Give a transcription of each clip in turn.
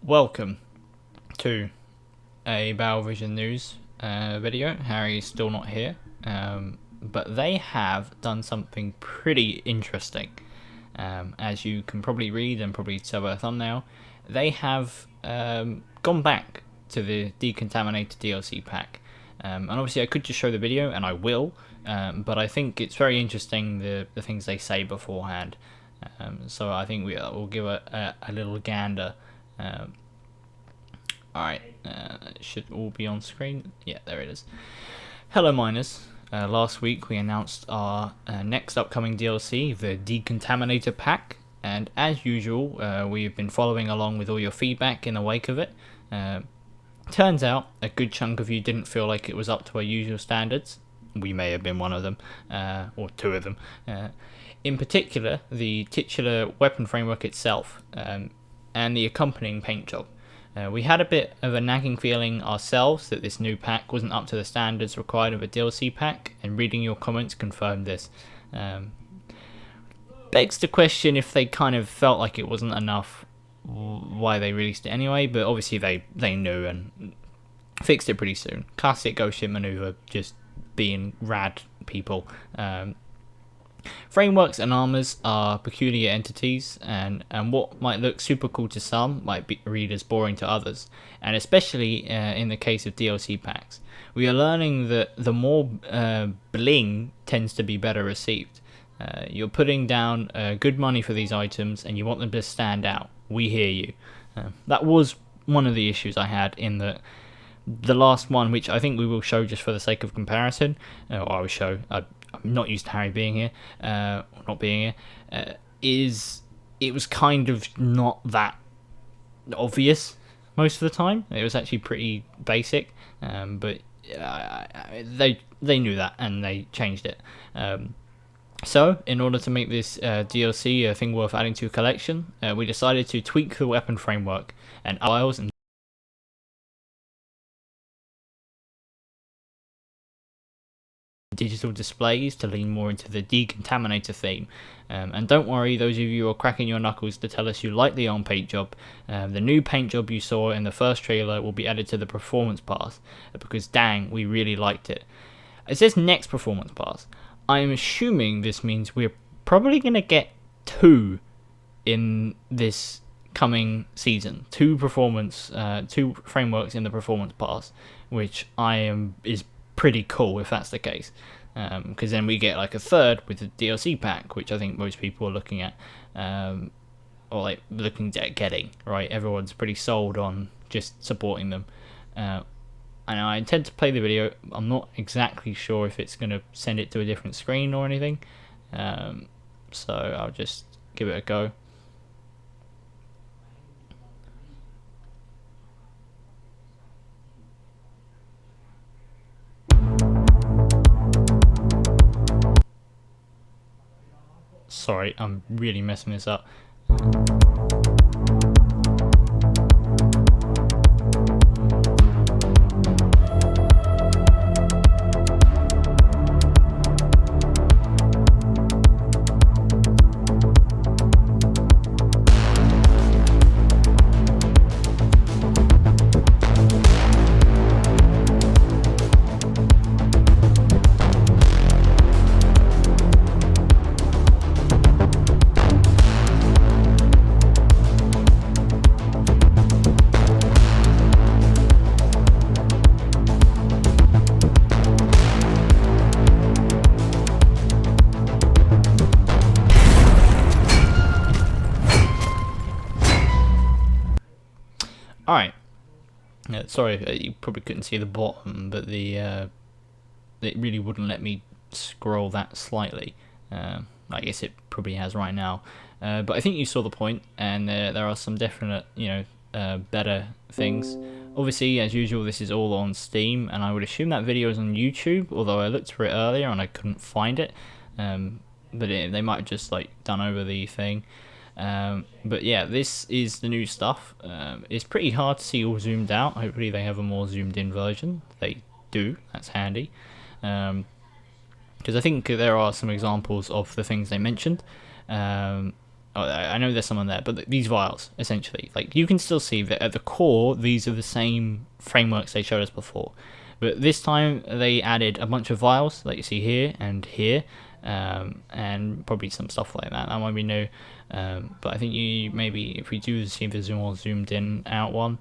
Welcome to a BattleVision News video. Harry's still not here, but they have done something pretty interesting. As you can probably read and probably tell by the thumbnail, they have gone back to the Decontaminator DLC pack. And obviously I could just show the video, and I will, but I think it's very interesting the things they say beforehand. So I think we'll give a little gander. Alright, it should all be on screen. Yeah, there it is. Hello miners. Last week we announced our next upcoming DLC, the Decontaminator pack, and as usual we've been following along with all your feedback in the wake of it. Turns out a good chunk of you didn't feel like it was up to our usual standards. We may have been one of them, or two of them. In particular, the titular weapon framework itself, and the accompanying paint job. We had a bit of a nagging feeling ourselves that this new pack wasn't up to the standards required of a DLC pack, and reading your comments confirmed this. Begs to question if they kind of felt like it wasn't enough, why they released it anyway, but obviously they knew and fixed it pretty soon. Classic ghost ship maneuver, just being rad people. Frameworks and armors are peculiar entities, and what might look super cool to some might read as boring to others, and especially in the case of DLC packs. We are learning that the more bling tends to be better received. You're putting down good money for these items and you want them to stand out. We hear you. That was one of the issues I had in the last one, which I think we will show just for the sake of comparison, or I will show. I'm not used to Harry being here, or not being here, it was kind of not that obvious most of the time. It was actually pretty basic, but they knew that and they changed it. So, in order to make this DLC a thing worth adding to a collection, we decided to tweak the weapon framework and Vials and digital displays to lean more into the Decontaminator theme. And don't worry, those of you who are cracking your knuckles to tell us you like the old paint job, the new paint job you saw in the first trailer will be added to the performance pass, because dang, we really liked it. It says next performance pass. I'm assuming this means we're probably going to get two in this coming season. Two frameworks in the performance pass, which is pretty cool if that's the case, because then we get like a third with the DLC pack, which I think most people are looking at, or like looking at getting, right? Everyone's pretty sold on just supporting them, and I intend to play the video. I'm not exactly sure if it's going to send it to a different screen or anything, so I'll just give it a go. Sorry, I'm really messing this up. Alright, sorry, you probably couldn't see the bottom, but it really wouldn't let me scroll that slightly. I guess it probably has right now, but I think you saw the point, and there are some definite, better things. Obviously, as usual, this is all on Steam, and I would assume that video is on YouTube, although I looked for it earlier and I couldn't find it, but they might have just done over the thing. But yeah, this is the new stuff. It's pretty hard to see all zoomed out. Hopefully they have a more zoomed in version. They do, that's handy, because I think there are some examples of the things they mentioned. I know there's some on there, but these vials, essentially, like, you can still see that at the core, these are the same frameworks they showed us before. But this time, they added a bunch of vials, that you see here and here, and probably some stuff like that. That might be new. But I think maybe, if we do see the more zoomed in out one,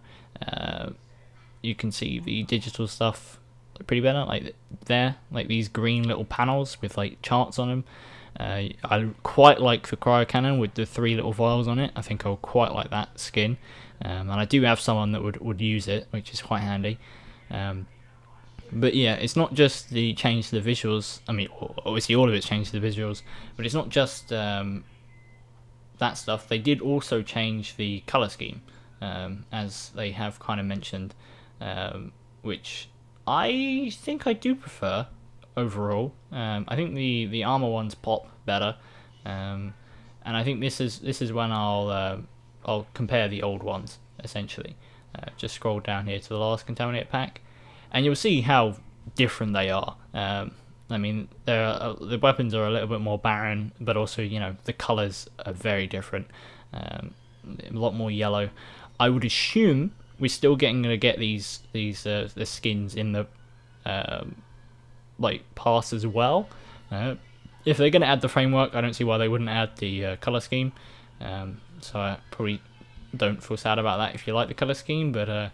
you can see the digital stuff pretty better, like there, like these green little panels with like charts on them. I quite like the cryo cannon with the 3 little vials on it. I think I'll quite like that skin, and I do have someone that would use it, which is quite handy. But yeah, it's not just the change to the visuals. I mean, obviously all of it's changed to the visuals, but it's not just that stuff. They did also change the color scheme, as they have kind of mentioned, which I think I do prefer overall. I think the armor ones pop better, and I think this is when I'll compare the old ones essentially. Just scroll down here to the last Contaminator pack, and you'll see how different they are. I mean, the weapons are a little bit more barren, but also, you know, the colors are very different. A lot more yellow. I would assume we're still going to get the skins in the like pass as well. If they're going to add the framework, I don't see why they wouldn't add the color scheme. So I probably don't feel sad about that if you like the color scheme, but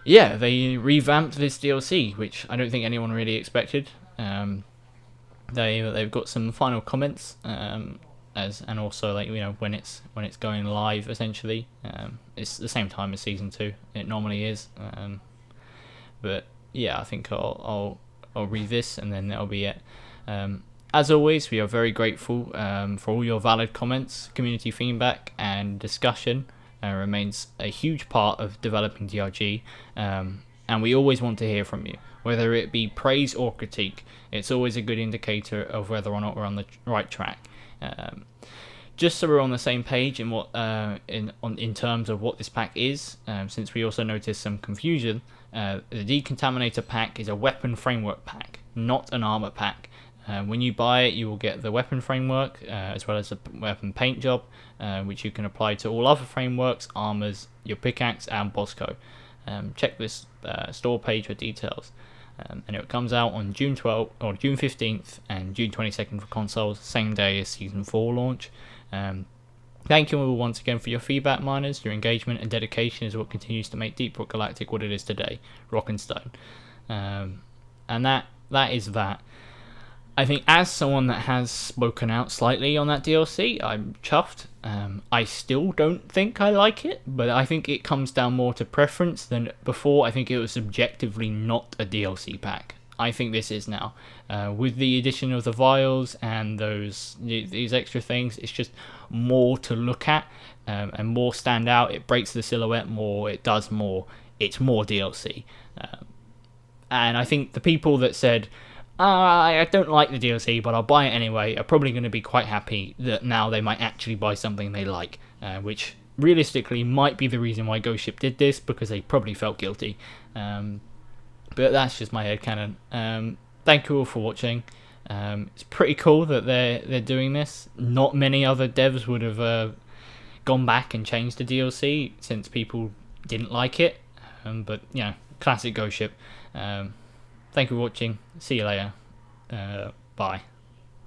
yeah, they revamped this DLC, which I don't think anyone really expected. They've got some final comments, and also, like, you know, when it's going live, essentially, it's the same time as season 2. It normally is, but yeah, I think I'll read this and then that'll be it. As always, we are very grateful for all your valid comments. Community feedback and discussion remains a huge part of developing DRG, and we always want to hear from you, whether it be praise or critique. It's always a good indicator of whether or not we're on the right track. Just so we're on the same page in what in terms of what this pack is, since we also noticed some confusion, the Decontaminator pack is a weapon framework pack, not an armor pack. When you buy it, you will get the weapon framework, as well as the weapon paint job, which you can apply to all other frameworks, armors, your pickaxe, and Bosco. Check this store page for details. And it comes out on June 12th or June 15th and June 22nd for consoles, same day as Season 4 launch. Thank you all once again for your feedback, miners. Your engagement and dedication is what continues to make Deep Rock Galactic what it is today, rock and stone. And that is that. I think, as someone that has spoken out slightly on that DLC, I'm chuffed. I still don't think I like it, but I think it comes down more to preference than before. I think it was subjectively not a DLC pack. I think this is now. With the addition of the vials and these extra things, it's just more to look at, and more stand out. It breaks the silhouette more, it does more, it's more DLC. And I think the people that said, I don't like the DLC, but I'll buy it anyway, are probably going to be quite happy that now they might actually buy something they like, which realistically might be the reason why Ghost Ship did this, because they probably felt guilty. But that's just my headcanon. Thank you all for watching. It's pretty cool that they're doing this. Not many other devs would have gone back and changed the DLC since people didn't like it. But, you know, classic Ghost Ship. Thank you for watching. See you later. Bye.